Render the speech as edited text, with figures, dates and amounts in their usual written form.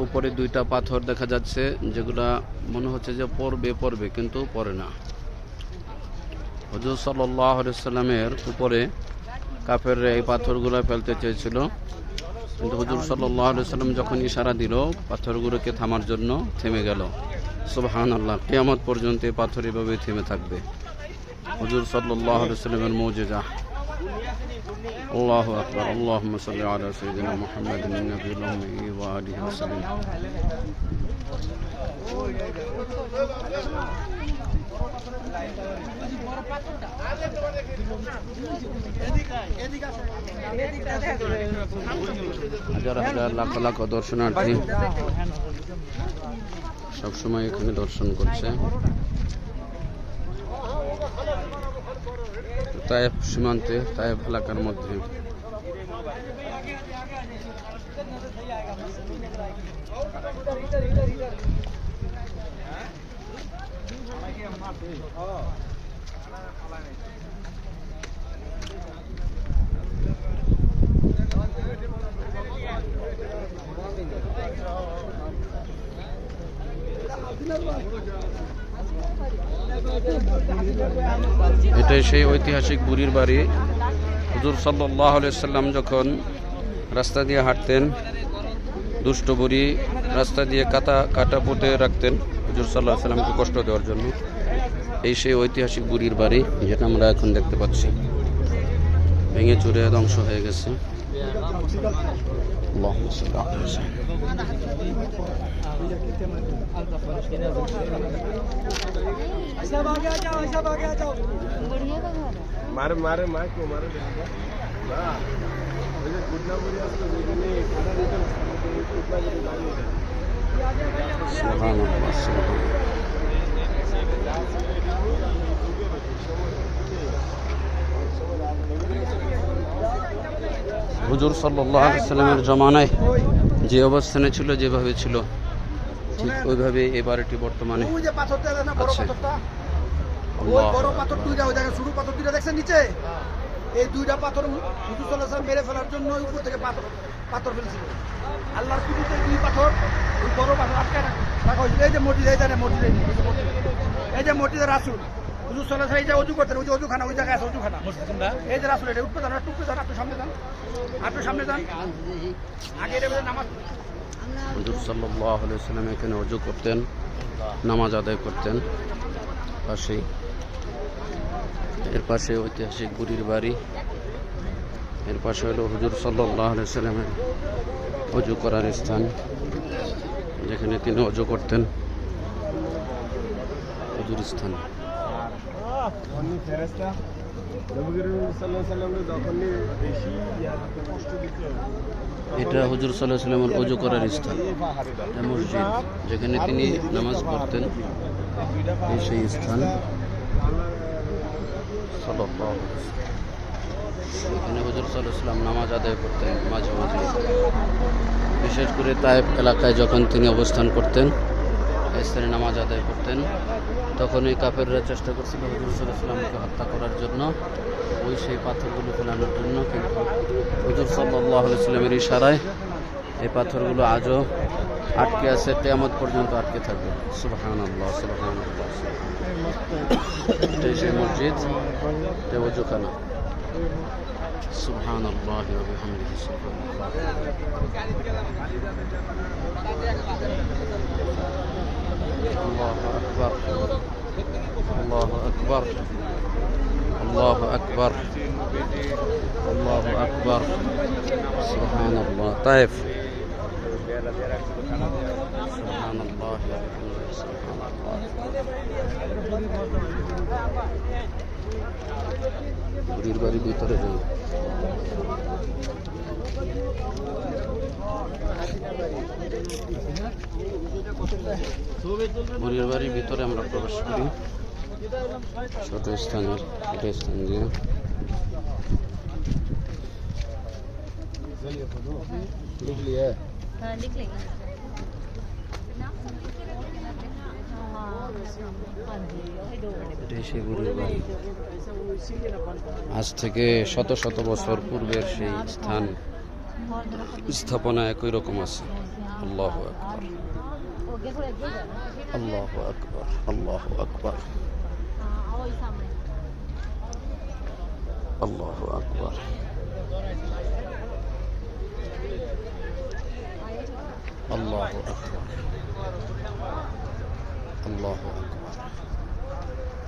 উপরে দুইটা পাথর দেখা যাচ্ছে, যেগুলা মনে হচ্ছে যে পড়বে কিন্তু পড়ে না। হুজুর সাল্লাল্লাহু আলাইহি সাল্লামের উপরে কাফেররা এই পাথরগুলো ফেলতে চেয়েছিল, কিন্তু হুজুর সাল্লাল্লাহু আলাইহি সাল্লাম যখন ইশারা দিল পাথরগুলোকে থামার জন্য, থেমে গেল। সুবহানাল্লাহ, কিয়ামত পর্যন্ত এই পাথর এভাবে থেমে থাকবে। হুজুর সাল্লাল্লাহু আলাইহি সাল্লামের মুজিজা। আল্লাহু আকবার। আল্লাহুম্মা সাল্লি আলা সাইয়্যিদিনা মুহাম্মাদিন নবিয়্যিল উম্মি ওয়া আলিহি ওয়া সাল্লাম। হাজার হাজার লাখ লাখ দর্শনার্থী সবসময় এখানে দর্শন করছে। তায়েফ সীমান্তে, তায়েফ এলাকার মধ্যে। এটাই সেই ঐতিহাসিক বুড়ির বাড়ি। হুজুর সাল্লাল্লাহু আলাইহি সাল্লাম যখন রাস্তা দিয়ে হাঁটতেন, দুষ্ট বুড়ি রাস্তা দিয়ে কাটা পুঁতে রাখতেন হুজুর সাল্লাল্লাহু আলাইহি সাল্লামকে কষ্ট দেওয়ার জন্য। এই সেই ঐতিহাসিক বুড়ির বাড়ি, যেটা আমরা এখন দেখতে পাচ্ছি ভেঙে চুরে ধ্বংস হয়ে গেছে। मारे मारे मार को मारे ना मुझे गुडना बुरी असतो वेगने खाना देतो इतना बड़ी मारी सुभानअल्लाह सुभान। হুজুর সাল্লাল্লাহু আলাইহি সাল্লামের জমানায় যে অবস্থানে ছিল, যেভাবে ছিল ঠিক ওইভাবে এই বাড়িটি বর্তমানে ওই যে পাথরটা আছে না, বড় পাথরটা, ওই বড় পাথর দুইটা, ওই জায়গায় ছোট পাথর দুইটা দেখছেন নিচে, এই দুইটা পাথর হুজুর সাল্লাল্লাহু আলাইহি ওয়াসাল্লাম মেরে ফেলার জন্য উপর থেকে পাথর ফেলেছিল। আল্লাহর কুদরতে দুই পাথর, ওই বড় পাথর আটকে রাখা হয়েছিল। এই যে মসজিদ, এই জায়গায় মসজিদ, এই যে মসজিদের রাসূল হুজুর সাল্লাল্লাহু আলাইহি ওয়াসাল্লাম এই যে ওযু করতেন, ওই যে ওযুখানা, ওই জায়গায় আছে ওযুখানা মসজিদটা। এই যে রাসূল, এটা উঠতে যান, টুকতে যান, একটু সামনে যান, একটু সামনে যান, আগে এটা নামাজ। হুজুর সাল্লাল্লাহু আলাইহি ওয়াসাল্লাম এখানে ওযু করতেন, নামাজ আদায় করতেন। পাশেই, এর পাশে ঐতিহাসিক বুড়ির বাড়ি, এর পাশে হলো হুজুর সাল্লাল্লাহু আলাইহি ওয়াসাল্লামের ওযু করার স্থান, যেখানে তিনি ওযু করতেন, ওযুর স্থান। অন্য ফেরেশতা নবী সাল্লাল্লাহু আলাইহি ওয়াসাল্লাম যখন বেশি কষ্ট দিত, এটা হুজুর সাল্লাল্লাহু আলাইহি ওয়াসাল্লামের ওযু করার স্থান, মসজিদ, যেখানে তিনি নামাজ পড়তেন। এই সেই স্থান সাল্লাল্লাহু আলাইহি ওয়াসাল্লাম। এখানে হুজুর সাল্লাল্লাহু আলাইহি ওয়াসাল্লাম নামাজ আদায় করতেন মাঝে মাঝে, বিশেষ করে তায়েফ এলাকায় যখন তিনি অবস্থান করতেন, এই স্থানে নামাজ আদায় করতেন। তখন এই কাফেররা চেষ্টা করছিল হুজুর সাল্লাল্লাহু আলাইহি ওয়াসাল্লামকে হত্যা করার জন্য, ওই সেই পাথরগুলো ফেলানোর জন্য, কিন্তু হুজুর সাল্লাল্লাহু আলাইহি ওয়াসাল্লামের ইশারায় এই পাথরগুলো আজও আটকে আছে, কিয়ামত পর্যন্ত আটকে থাকবে। সুবহানাল্লাহ সুবহানাল্লাহ। এই সেই মসজিদ, এই ওযুখানা। সুবহানাল্লাহ ওয়া বিহামদিহি, সুবহানাল্লাহ। আল্লাহু আকবার, আল্লাহু আকবার, আল্লাহু আকবার, আল্লাহু আকবার। সুবহানাল্লাহ। তায়েফ। সুবহানাল্লাহ ওয়া বিহামদিহি, সুবহানাল্লাহ। বুড়ির বাড়ির ভিতরে যাই। বুড়ির বাড়ির ভিতরে আমরা প্রবেশ করি, ছোট স্থানের এটা স্থান দিয়ে। এটাই সেই বুড়ির বাড়ি। আজ থেকে শত শত বছর পূর্বের সেই স্থান, স্থাপনা একই রকম আছে। আল্লাহু আকবার, আল্লাহু আকবার, আল্লাহু আকবার, আল্লাহু আকবার, আল্লাহু আকবার, আল্লাহু আকবার।